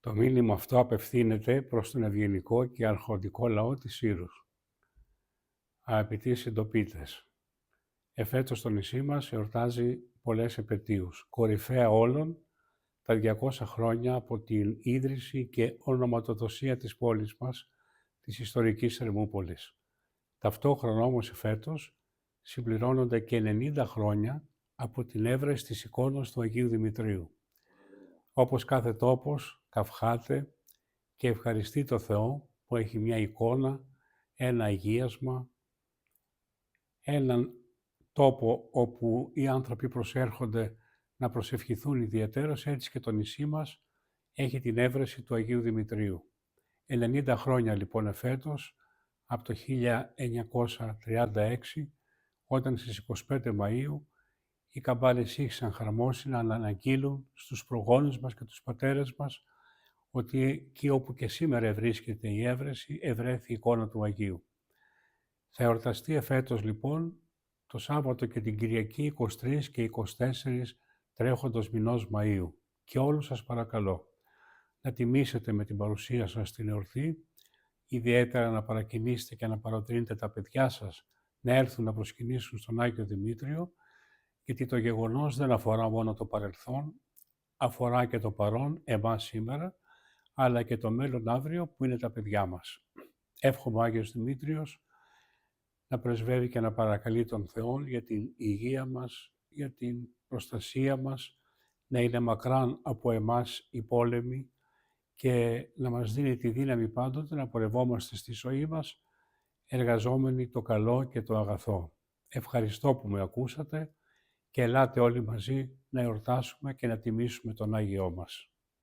Το μήνυμα αυτό απευθύνεται προς τον ευγενικό και αρχοντικό λαό της Ήρους. Αγαπητοί συντοπίτες, εφέτος το νησί μας εορτάζει πολλές επετείους. Κορυφαία όλων, τα 200 χρόνια από την ίδρυση και ονοματοδοσία της πόλης μας, της ιστορικής Ερμούπολης. Ταυτόχρονα όμως εφέτος συμπληρώνονται και 90 χρόνια από την έβρεση της εικόνας του Αγίου Δημητρίου. Όπως κάθε τόπος, καυχάται και ευχαριστεί το Θεό που έχει μια εικόνα, ένα αγίασμα, έναν τόπο όπου οι άνθρωποι προσέρχονται να προσευχηθούν ιδιαιτέρως, έτσι και το νησί μας έχει την έβρεση του Αγίου Δημητρίου. 90 χρόνια λοιπόν εφέτος, από το 1936, όταν στις 25 Μαΐου οι καμπάνες είχαν χαρμόσει να αναγγείλουν στους προγόνους μας και τους πατέρες μας ότι εκεί όπου και σήμερα βρίσκεται η έβρεση, ευρέθη η εικόνα του Αγίου. Θα εορταστεί εφέτος λοιπόν το Σάββατο και την Κυριακή 23 και 24 τρέχοντος μηνός Μαΐου. Και όλους σας παρακαλώ να τιμήσετε με την παρουσία σας την εορτή, ιδιαίτερα να παρακινήσετε και να παροτρύνετε τα παιδιά σας να έρθουν να προσκυνήσουν στον Άγιο Δημήτριο, γιατί το γεγονός δεν αφορά μόνο το παρελθόν, αφορά και το παρόν, εμάς σήμερα, αλλά και το μέλλον αύριο που είναι τα παιδιά μας. Εύχομαι ο Άγιος Δημήτριος να πρεσβεύει και να παρακαλεί τον Θεό για την υγεία μας, για την προστασία μας, να είναι μακράν από εμάς οι πόλεμοι και να μας δίνει τη δύναμη πάντοτε να πορευόμαστε στη ζωή μας εργαζόμενοι το καλό και το αγαθό. Ευχαριστώ που με ακούσατε και ελάτε όλοι μαζί να εορτάσουμε και να τιμήσουμε τον Άγιό μας.